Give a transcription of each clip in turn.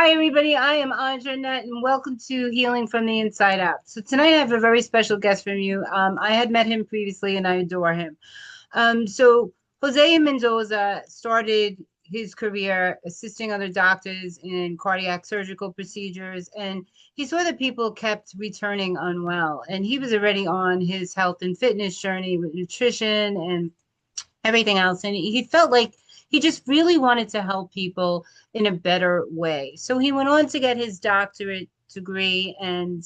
Hi, everybody. I am Andra Annette, and welcome to Healing from the Inside Out. So tonight I have a very special guest from you. I had met him previously, and I adore him. So Jose Mendoza started his career assisting other doctors in cardiac surgical procedures, and he saw that people kept returning unwell, and he was already on his health and fitness journey with nutrition and everything else. And he felt like he just really wanted to help people in a better way. So he went on to get his doctorate degree and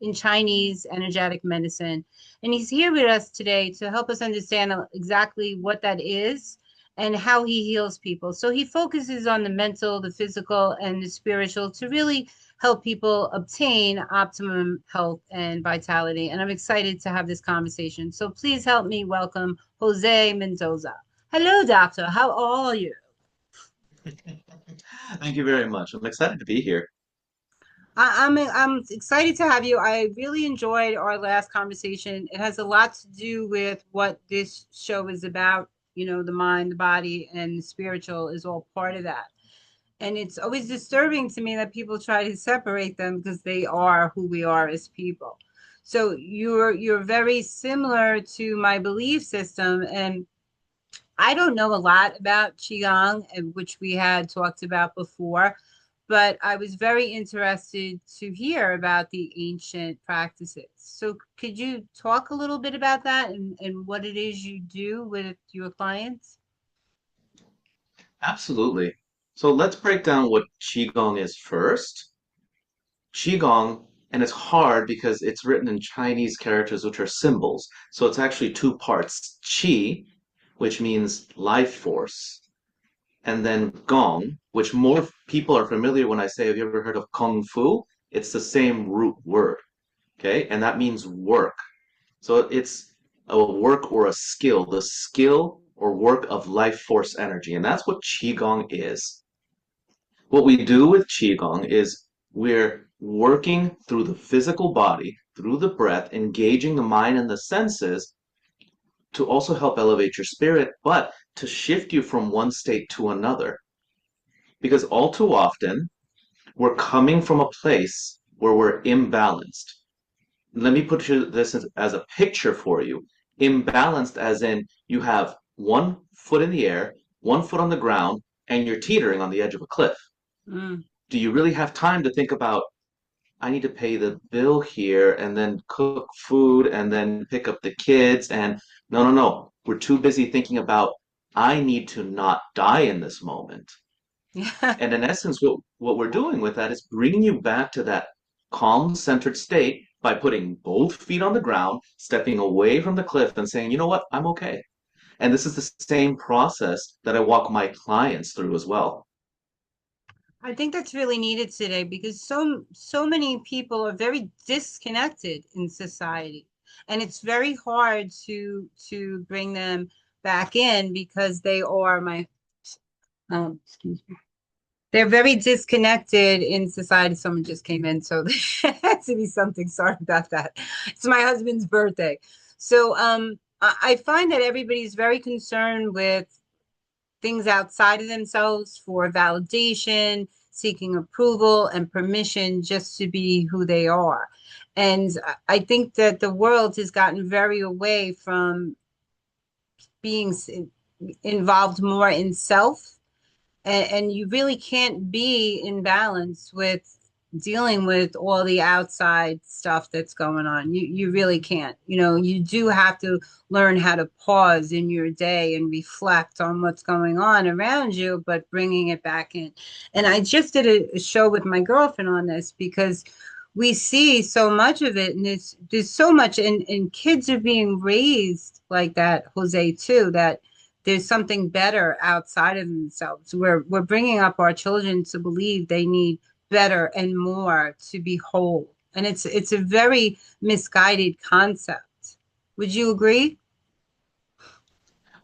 in Chinese energetic medicine. And he's here with us today to help us understand exactly what that is and how he heals people. So he focuses on the mental, the physical, and the spiritual to really help people obtain optimum health and vitality. And I'm excited to have this conversation. So please help me welcome Jose Mendoza. Hello, doctor. How are you? Thank you very much. I'm excited to be here. I'm excited to have you. I really enjoyed our last conversation. It has a lot to do with what this show is about. You know, the mind, the body, and the spiritual is all part of that. And it's always disturbing to me that people try to separate them because they are who we are as people. So you're very similar to my belief system, and I don't know a lot about Qigong, which we had talked about before, but I was very interested to hear about the ancient practices. So could you talk a little bit about that and what it is you do with your clients? Absolutely. So let's break down what Qigong is first. Qigong, and it's hard because it's written in Chinese characters, which are symbols. So it's actually two parts. Qi, which means life force, and then Gong, which more people are familiar when I say, have you ever heard of Kung Fu? It's the same root word, okay? And that means work. So it's a work or a skill, the skill or work of life force energy. And that's what Qigong is. What we do with Qigong is we're working through the physical body, through the breath, engaging the mind and the senses to also help elevate your spirit, but to shift you from one state to another. Because all too often, we're coming from a place where we're imbalanced. Let me put this as a picture for you. Imbalanced as in you have one foot in the air, one foot on the ground, and you're teetering on the edge of a cliff. Mm. Do you really have time to think about, I need to pay the bill here and then cook food and then pick up the kids? And no, no, no. We're too busy thinking about, I need to not die in this moment. Yeah. And in essence, what we're doing with that is bringing you back to that calm, centered state by putting both feet on the ground, stepping away from the cliff and saying, you know what, I'm okay. And this is the same process that I walk my clients through as well. I think that's really needed today because so many people are very disconnected in society, and it's very hard to bring them back in because they are my excuse me. They're very disconnected in society. Someone just came in, so there had to be something. Sorry about that. It's my husband's birthday. So I find that everybody's very concerned with things outside of themselves for validation, seeking approval and permission just to be who they are. And I think that the world has gotten very away from being involved more in self, and you really can't be in balance with dealing with all the outside stuff that's going on. You really can't. You know, you do have to learn how to pause in your day and reflect on what's going on around you, but bringing it back in. And I just did a show with my girlfriend on this because we see so much of it, and there's so much, and kids are being raised like that, Jose, too, that there's something better outside of themselves. We're bringing up our children to believe they need better and more to be whole, and it's a very misguided concept. Would you agree?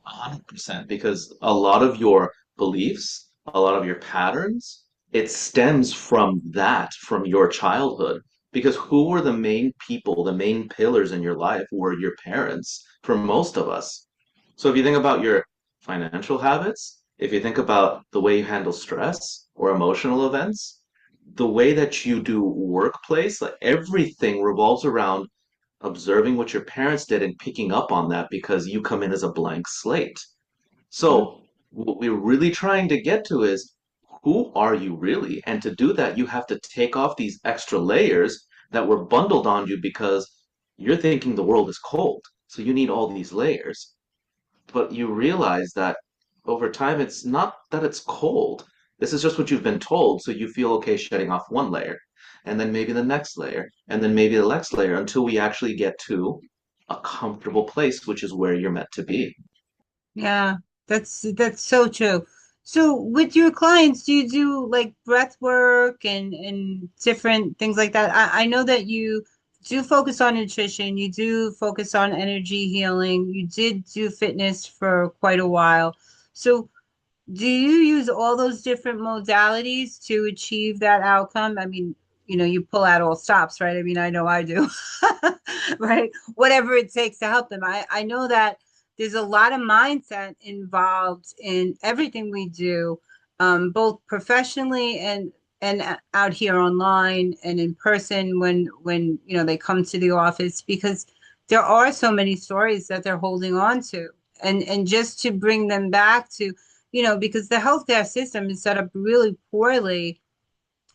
100%, because a lot of your beliefs, a lot of your patterns, it stems from that, from your childhood. Because who were the main people, the main pillars in your life were your parents for most of us. So if you think about your financial habits, if you think about the way you handle stress or emotional events, the way that you do workplace, like everything revolves around observing what your parents did and picking up on that because you come in as a blank slate. Mm. So, what we're really trying to get to is who are you really? And to do that, you have to take off these extra layers that were bundled on you because you're thinking the world is cold. So, you need all these layers. But you realize that over time, it's not that it's cold. This is just what you've been told. So, you feel okay shedding off one layer, and then maybe the next layer, and then maybe the next layer until we actually get to a comfortable place, which is where you're meant to be. Yeah, that's so true. So with your clients, do you do like breath work and different things like that? I know that you do focus on nutrition, you do focus on energy healing, you did do fitness for quite a while. So do you use all those different modalities to achieve that outcome? I mean, you pull out all stops, right? I mean, I know I do, right? Whatever it takes to help them. I know that there's a lot of mindset involved in everything we do, both professionally and out here online and in person when they come to the office because there are so many stories that they're holding on to, and just to bring them back to because the healthcare system is set up really poorly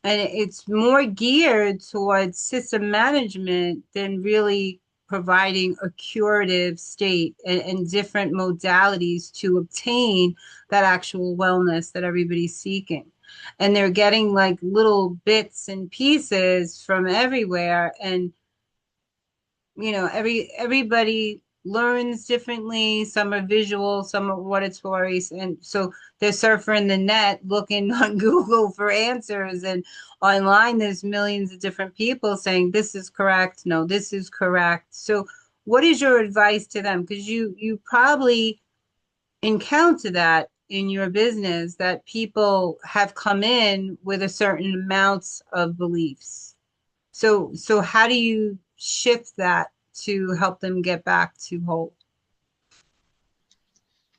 and it's more geared towards system management than really providing a curative state and different modalities to obtain that actual wellness that everybody's seeking. And they're getting like little bits and pieces from everywhere. And everybody learns differently. Some are visual, some are auditory, and so they're surfing the net looking on Google for answers, and online there's millions of different people saying this is correct, no, this is correct. So what is your advice to them? Because you probably encounter that in your business, that people have come in with a certain amounts of beliefs. So how do you shift that to help them get back to whole?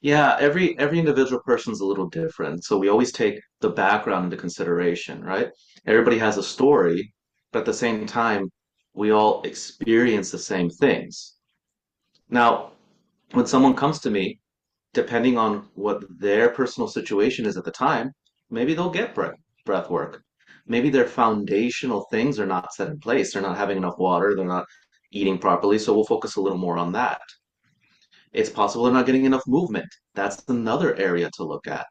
Yeah, every individual person's a little different. So we always take the background into consideration, right? Everybody has a story, but at the same time, we all experience the same things. Now, when someone comes to me, depending on what their personal situation is at the time, maybe they'll get breath work. Maybe their foundational things are not set in place. They're not having enough water, they're not eating properly, so we'll focus a little more on that. It's possible they're not getting enough movement. That's another area to look at.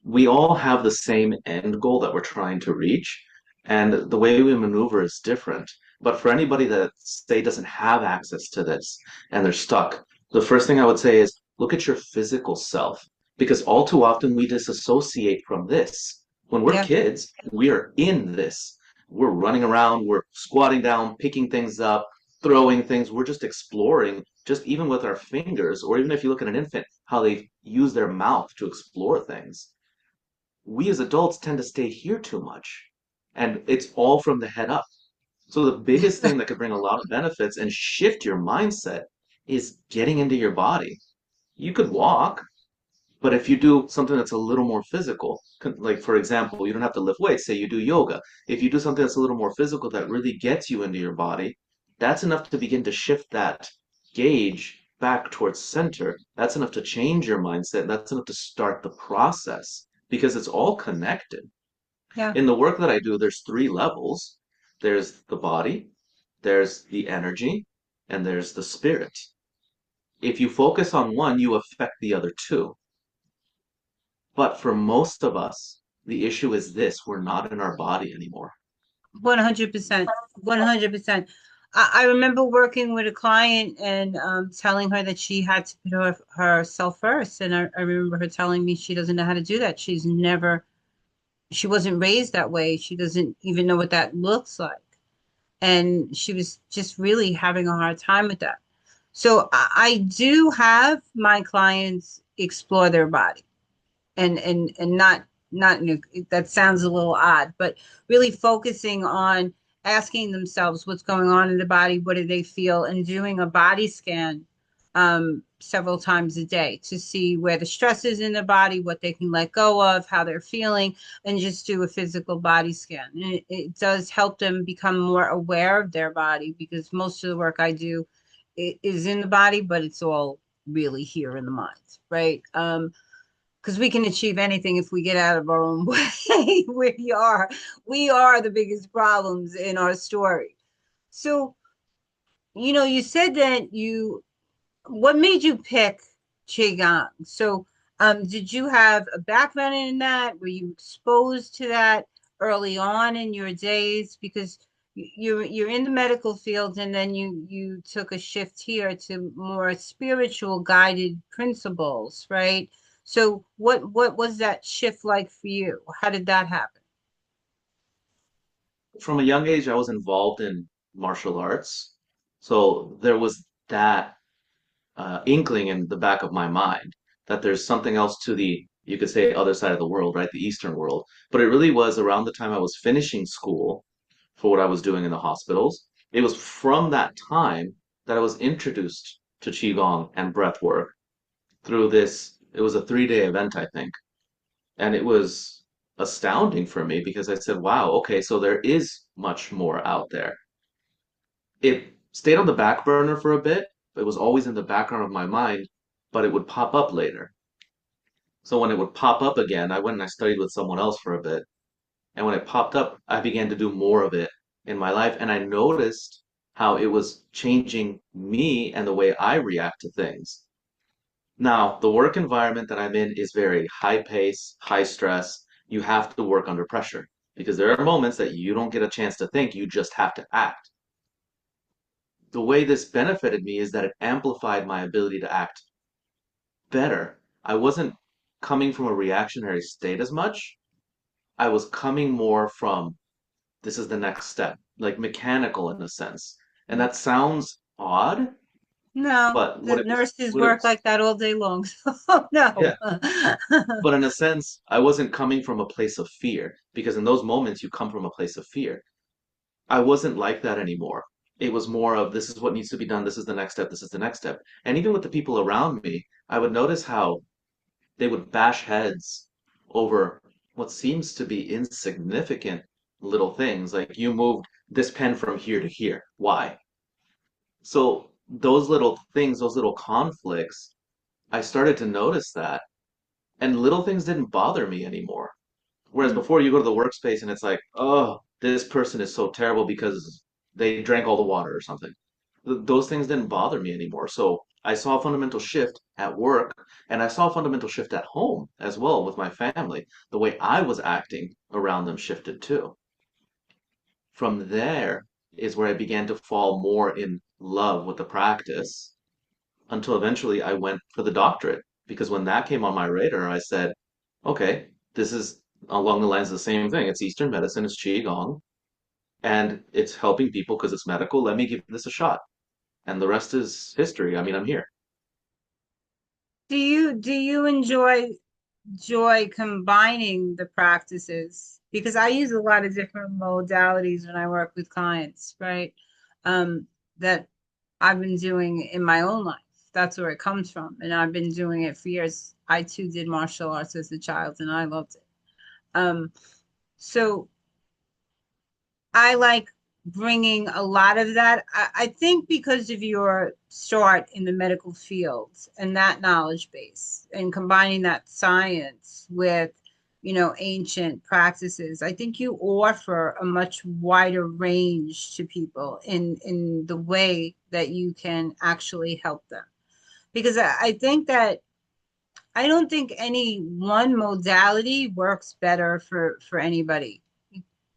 We all have the same end goal that we're trying to reach, and the way we maneuver is different. But for anybody that, say, doesn't have access to this and they're stuck, the first thing I would say is look at your physical self, because all too often we disassociate from this. When we're Yeah. kids, we are in this. We're running around, we're squatting down, picking things up, throwing things. We're just exploring, just even with our fingers, or even if you look at an infant, how they use their mouth to explore things. We as adults tend to stay here too much. And it's all from the head up. So the biggest thing that could bring a lot of benefits and shift your mindset is getting into your body. You could walk, but if you do something that's a little more physical, like for example, you don't have to lift weights, say you do yoga. If you do something that's a little more physical that really gets you into your body, that's enough to begin to shift that gauge back towards center. That's enough to change your mindset. That's enough to start the process because it's all connected. Yeah. In the work that I do, there's three levels. There's the body, there's the energy, and there's the spirit. If you focus on one, you affect the other two. But for most of us, the issue is this, we're not in our body anymore. 100%. 100%. I remember working with a client and telling her that she had to put herself first. And I remember her telling me she doesn't know how to do that. She wasn't raised that way. She doesn't even know what that looks like. And she was just really having a hard time with that. So I do have my clients explore their body and not that sounds a little odd, but really focusing on asking themselves what's going on in the body, what do they feel, and doing a body scan several times a day to see where the stress is in the body, what they can let go of, how they're feeling, and just do a physical body scan. And it does help them become more aware of their body, because most of the work I do is in the body, but it's all really here in the mind, right? Because we can achieve anything if we get out of our own way. We are the biggest problems in our story. So, you said that what made you pick Qigong? So, did you have a background in that? Were you exposed to that early on in your days? Because you're in the medical field, and then you took a shift here to more spiritual guided principles, right? So, what was that shift like for you? How did that happen? From a young age, I was involved in martial arts. So there was that inkling in the back of my mind that there's something else to the, you could say, other side of the world, right? The Eastern world. But it really was around the time I was finishing school for what I was doing in the hospitals. It was from that time that I was introduced to Qigong and breath work through this. It was a 3-day event, I think. And it was astounding for me because I said, wow, okay, so there is much more out there. It stayed on the back burner for a bit. It was always in the background of my mind, but it would pop up later. So when it would pop up again, I went and I studied with someone else for a bit. And when it popped up, I began to do more of it in my life. And I noticed how it was changing me and the way I react to things. Now, the work environment that I'm in is very high pace, high stress. You have to work under pressure because there are moments that you don't get a chance to think, you just have to act. The way this benefited me is that it amplified my ability to act better. I wasn't coming from a reactionary state as much. I was coming more from this is the next step, like mechanical in a sense. And that sounds odd, No, but the nurses what it work was, like that all day long. So no. yeah. But in a sense, I wasn't coming from a place of fear because in those moments you come from a place of fear. I wasn't like that anymore. It was more of this is what needs to be done, this is the next step, this is the next step. And even with the people around me, I would notice how they would bash heads over what seems to be insignificant little things. Like you moved this pen from here to here. Why? So those little things, those little conflicts, I started to notice that. And little things didn't bother me anymore. Whereas Mm. before you go to the workspace and it's like, oh, this person is so terrible because they drank all the water or something. Those things didn't bother me anymore. So I saw a fundamental shift at work and I saw a fundamental shift at home as well with my family. The way I was acting around them shifted too. From there is where I began to fall more in love with the practice until eventually I went for the doctorate. Because when that came on my radar, I said, okay, this is along the lines of the same thing. It's Eastern medicine, it's Qigong, and it's helping people because it's medical. Let me give this a shot. And the rest is history. I mean, I'm here. Do you enjoy combining the practices? Because I use a lot of different modalities when I work with clients, right? That I've been doing in my own life. That's where it comes from. And I've been doing it for years. I too did martial arts as a child and I loved it. Um, so I like bringing a lot of that. I think because of your start in the medical field and that knowledge base and combining that science with, ancient practices, I think you offer a much wider range to people in the way that you can actually help them. Because I think that I don't think any one modality works better for anybody,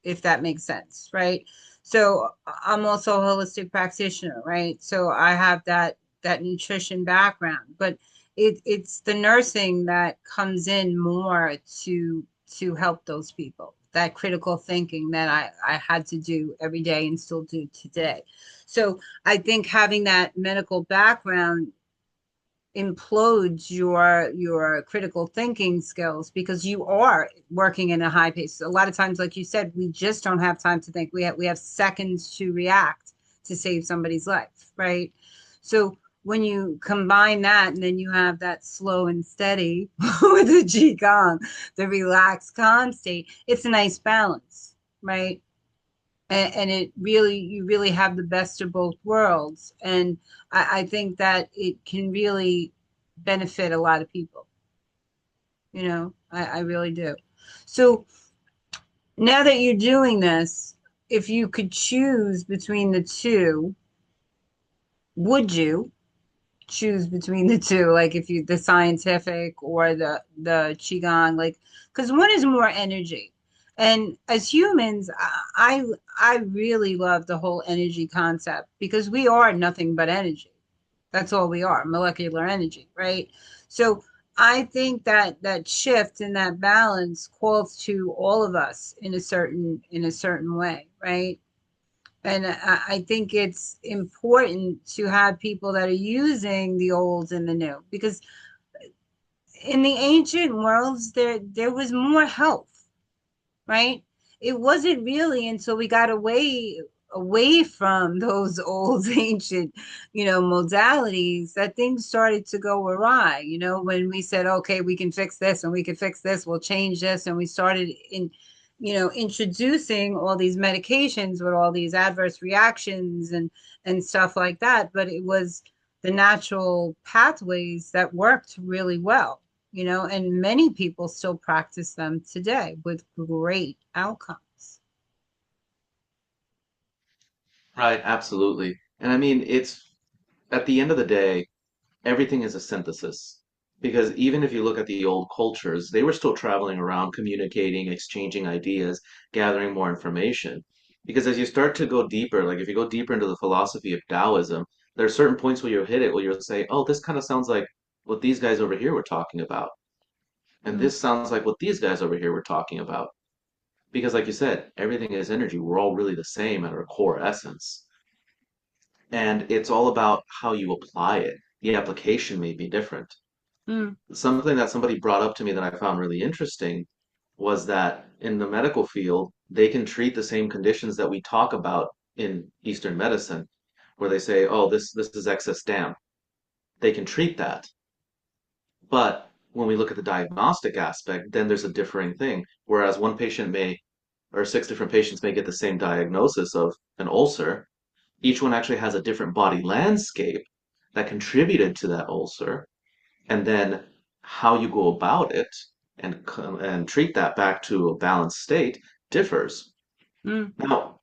if that makes sense, right? So I'm also a holistic practitioner, right? So I have that nutrition background, but it's the nursing that comes in more to help those people. That critical thinking that I had to do every day and still do today. So I think having that medical background implodes your critical thinking skills, because you are working in a high pace. A lot of times, like you said, we just don't have time to think. We have seconds to react to save somebody's life, right? So when you combine that and then you have that slow and steady with the Qigong, the relaxed, calm state, it's a nice balance, right? And it really, you really have the best of both worlds. And I think that it can really benefit a lot of people, I really do. So now that you're doing this, if you could choose between the two, would you choose between the two? Like if you the scientific or the qigong, like because one is more energy, and as humans, I really love the whole energy concept because we are nothing but energy. That's all we are, molecular energy, right? So I think that that shift and that balance calls to all of us in a certain way, right? And I think it's important to have people that are using the old and the new because in the ancient worlds there was more health, right? It wasn't really until we got away from those old ancient, modalities that things started to go awry. When we said, okay, we can fix this and we can fix this, we'll change this, and we started introducing all these medications with all these adverse reactions and stuff like that. But it was the natural pathways that worked really well, and many people still practice them today with great outcomes. Right, absolutely. And I mean, it's at the end of the day, everything is a synthesis. Because even if you look at the old cultures, they were still traveling around, communicating, exchanging ideas, gathering more information. Because as you start to go deeper, like if you go deeper into the philosophy of Taoism, there are certain points where you'll hit it where you'll say, oh, this kind of sounds like what these guys over here were talking about. And Mm, this sounds like what these guys over here were talking about. Because, like you said, everything is energy. We're all really the same at our core essence. And it's all about how you apply it. The application may be different. mm, Something that somebody brought up to me that I found really interesting was that in the medical field, they can treat the same conditions that we talk about in Eastern medicine, where they say, oh, this is excess damp. They can treat that. But when we look at the diagnostic aspect, then there's a differing thing. Whereas one patient may, or six different patients may get the same diagnosis of an ulcer, each one actually has a different body landscape that contributed to that ulcer, and then how you go about it and treat that back to a balanced state differs. mm, Now,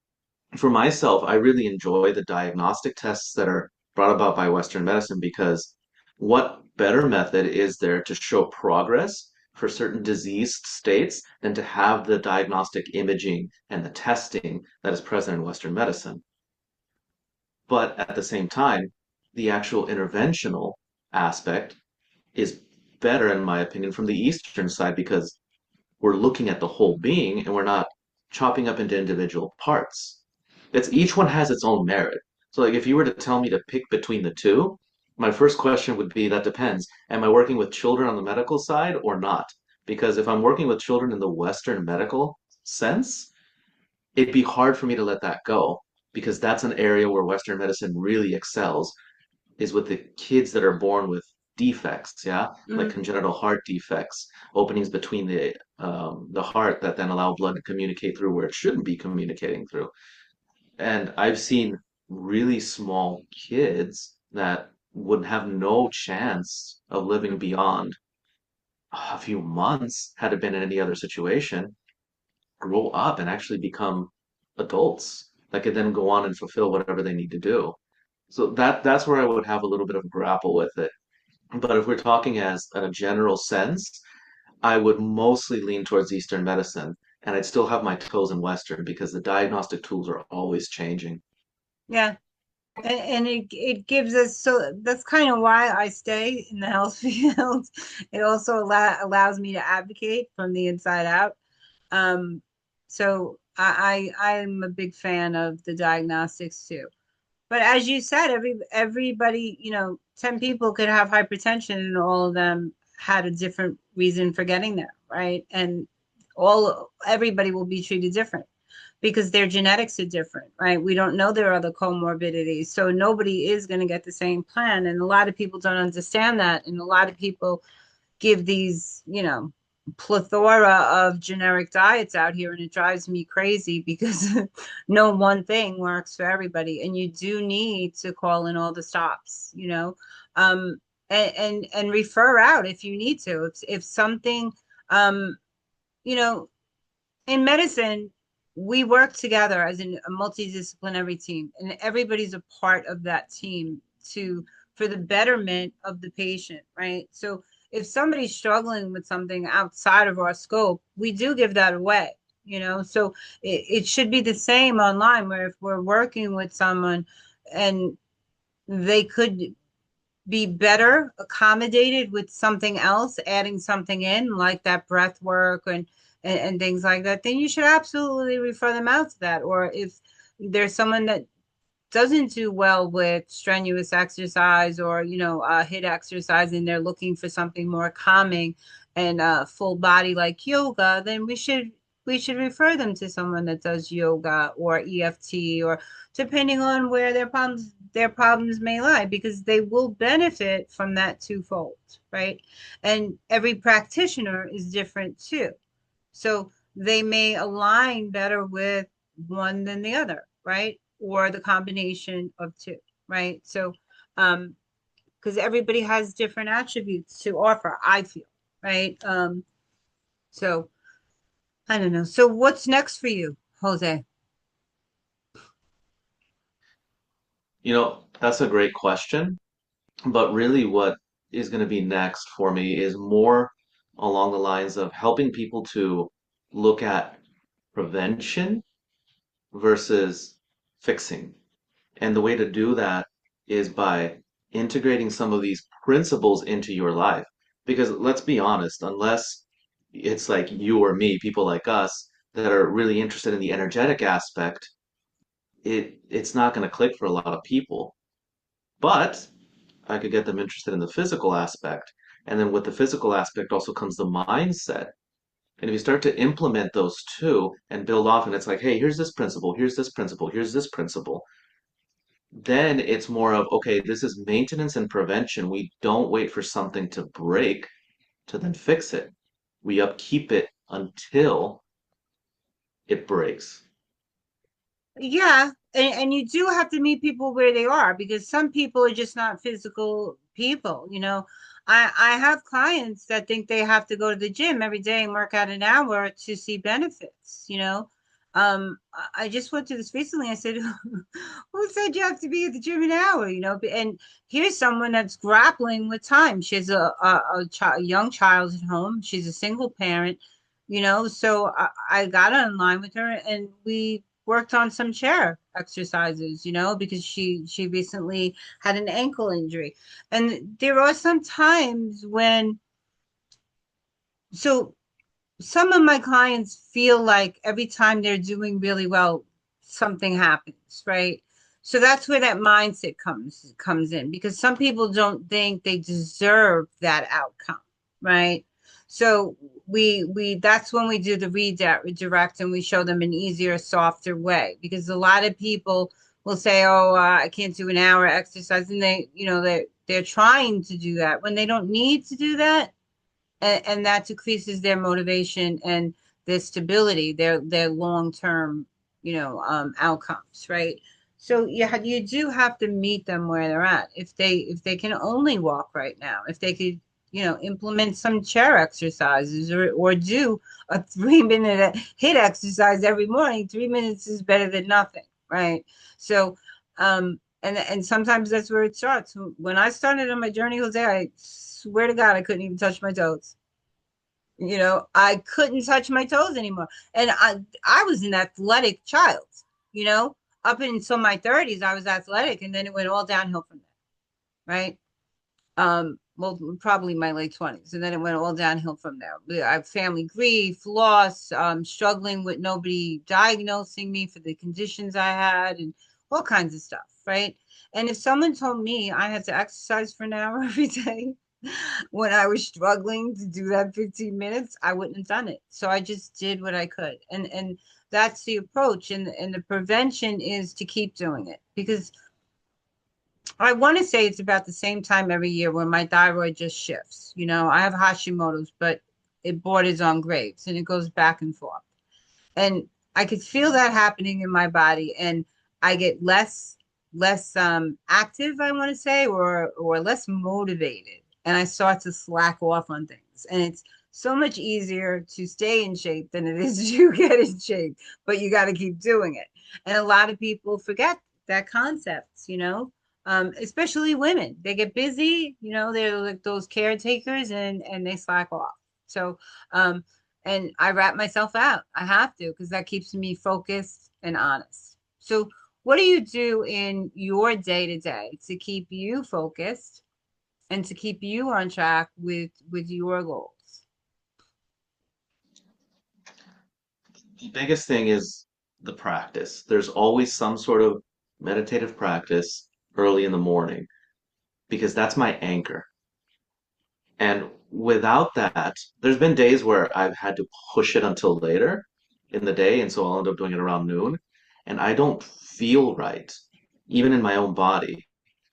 for myself, I really enjoy the diagnostic tests that are brought about by Western medicine because what better method is there to show progress for certain diseased states than to have the diagnostic imaging and the testing that is present in Western medicine? But at the same time, the actual interventional aspect is better, in my opinion, from the Eastern side because we're looking at the whole being and we're not chopping up into individual parts. It's each one has its own merit. So like if you were to tell me to pick between the two, my first question would be that depends. Am I working with children on the medical side or not? Because if I'm working with children in the Western medical sense, it'd be hard for me to let that go because that's an area where Western medicine really excels is with the kids that are born with defects, yeah, like mm, congenital heart defects, openings between the heart that then allow blood to communicate through where it shouldn't be communicating through. And I've seen really small kids that would have no chance of living beyond a few months had it been in any other situation, grow up and actually become adults that could then go on and fulfill whatever they need to do. So that's where I would have a little bit of a grapple with it. But if we're talking as a general sense, I would mostly lean towards Eastern medicine, and I'd still have my toes in Western because the diagnostic tools are always changing. yeah. And it gives us, so that's kind of why I stay in the health field. It also allows me to advocate from the inside out. Um, so I'm a big fan of the diagnostics too. But as you said, everybody, 10 people could have hypertension and all of them had a different reason for getting there, right? And everybody will be treated different because their genetics are different, right? We don't know their other comorbidities. So nobody is going to get the same plan. And a lot of people don't understand that. And a lot of people give these, plethora of generic diets out here. And it drives me crazy because no one thing works for everybody. And you do need to call in all the stops, and refer out if you need to. If something, um, you know, in medicine, we work together as a multidisciplinary team, and everybody's a part of that team to for the betterment of the patient, right? So if somebody's struggling with something outside of our scope, we do give that away, So it should be the same online, where if we're working with someone and they could be better accommodated with something else, adding something in like that breath work and things like that, then you should absolutely refer them out to that. Or if there's someone that doesn't do well with strenuous exercise or hit exercise, and they're looking for something more calming and full body like yoga, then we should refer them to someone that does yoga or EFT, or depending on where their problems may lie, because they will benefit from that twofold, right? And every practitioner is different too. So they may align better with one than the other, right? Or the combination of two, right? So, because everybody has different attributes to offer, I feel, right? So I don't know. So what's next for you, Jose? That's a great question. But really, what is going to be next for me is more along the lines of helping people to look at prevention versus fixing. And the way to do that is by integrating some of these principles into your life. Because let's be honest, unless it's like you or me, people like us that are really interested in the energetic aspect, it's not going to click for a lot of people. But I could get them interested in the physical aspect. And then with the physical aspect also comes the mindset. And if you start to implement those two and build off, and it's like, hey, here's this principle, here's this principle, here's this principle, then it's more of, okay, this is maintenance and prevention. We don't wait for something to break to then fix it. We upkeep it until it breaks. Yeah, and you do have to meet people where they are, because some people are just not physical people, I have clients that think they have to go to the gym every day and work out an hour to see benefits. I just went to this recently. I said, who said you have to be at the gym an hour? And here's someone that's grappling with time. She has a young child at home. She's a single parent, so I got online with her and we worked on some chair exercises, because she recently had an ankle injury. And there are some times when, so some of my clients feel like every time they're doing really well, something happens, right? So that's where that mindset comes in, because some people don't think they deserve that outcome, right? So we that's when we do the redirect, and we show them an easier, softer way, because a lot of people will say, "Oh, I can't do an hour exercise," and they're trying to do that when they don't need to do that, and that decreases their motivation and their stability, their long-term, outcomes, right? So you do have to meet them where they're at. If they can only walk right now, if they could, implement some chair exercises, or do a 3-minute hit exercise every morning. 3 minutes is better than nothing, right? So, and sometimes that's where it starts. When I started on my journey, Jose, I swear to God, I couldn't even touch my toes. I couldn't touch my toes anymore. And I was an athletic child, you know, up until my 30s, I was athletic, and then it went all downhill from there, right? Well, probably my late 20s, and then it went all downhill from there. I have family grief, loss, struggling with nobody diagnosing me for the conditions I had, and all kinds of stuff, right? And if someone told me I had to exercise for an hour every day, when I was struggling to do that 15 minutes, I wouldn't have done it. So I just did what I could. And that's the approach, and the prevention is to keep doing it because I want to say it's about the same time every year when my thyroid just shifts. You know, I have Hashimoto's, but it borders on Graves and it goes back and forth. And I could feel that happening in my body, and I get less active, I want to say, or less motivated, and I start to slack off on things. And it's so much easier to stay in shape than it is to get in shape, but you got to keep doing it. And a lot of people forget that concept, especially women. They get busy, they're like those caretakers, and they slack off. So and I wrap myself out. I have to because that keeps me focused and honest. So, what do you do in your day to day to keep you focused and to keep you on track with your goals? The biggest thing is the practice. There's always some sort of meditative practice early in the morning because that's my anchor. And without that, there's been days where I've had to push it until later in the day, and so I'll end up doing it around noon, and I don't feel right, even in my own body,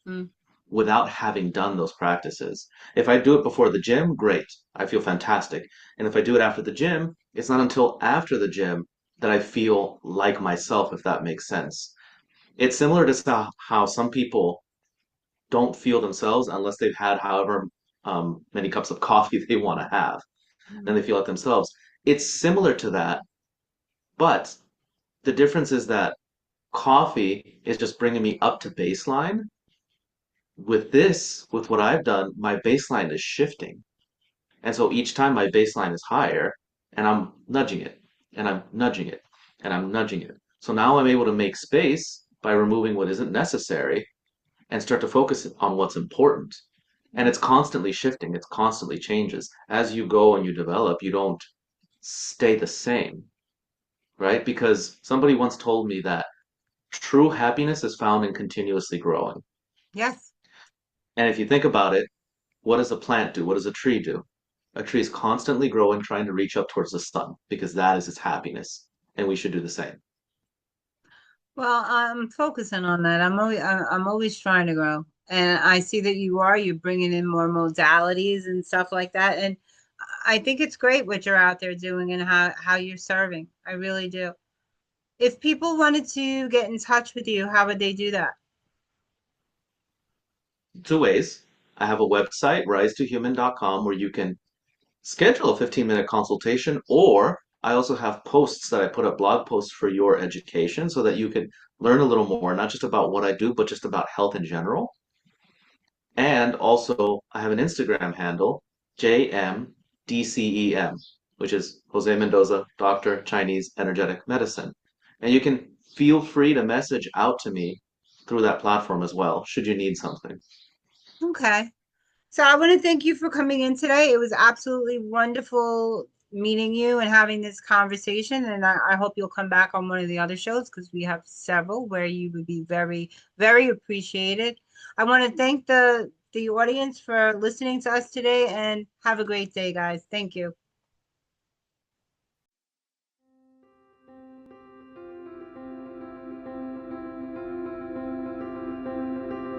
Mm, without having done those practices. If I do it before the gym, great. I feel fantastic. And if I do it after the gym, it's not until after the gym that I feel like myself, if that makes sense. It's similar to how some people don't feel themselves unless they've had however many cups of coffee they want to have. Then mm. they feel like themselves. It's similar to that, but the difference is that coffee is just bringing me up to baseline. With this, with what I've done, my baseline is shifting. And so each time my baseline is higher, and I'm nudging it, and I'm nudging it, and I'm nudging it. So now I'm able to make space by removing what isn't necessary and start to focus on what's important. And it's constantly shifting, it's constantly changes. As you go and you develop, you don't stay the same, right? Because somebody once told me that true happiness is found in continuously growing. Yes. And if you think about it, what does a plant do? What does a tree do? A tree is constantly growing, trying to reach up towards the sun because that is its happiness. And we should do the same. Well, I'm focusing on that. I'm always trying to grow, and I see that you're bringing in more modalities and stuff like that, and I think it's great what you're out there doing and how you're serving. I really do. If people wanted to get in touch with you, how would they do that? Two ways. I have a website, rise2human.com, where you can schedule a 15-minute consultation, or I also have posts that I put up, blog posts for your education so that you can learn a little more, not just about what I do, but just about health in general. And also, I have an Instagram handle, JMDCEM, which is Jose Mendoza, Doctor, Chinese Energetic Medicine. And you can feel free to message out to me through that platform as well, should you need something. Okay. So I want to thank you for coming in today. It was absolutely wonderful meeting you and having this conversation. And I hope you'll come back on one of the other shows because we have several where you would be very, very appreciated. I want to thank the audience for listening to us today and have a great day, guys. Thank you.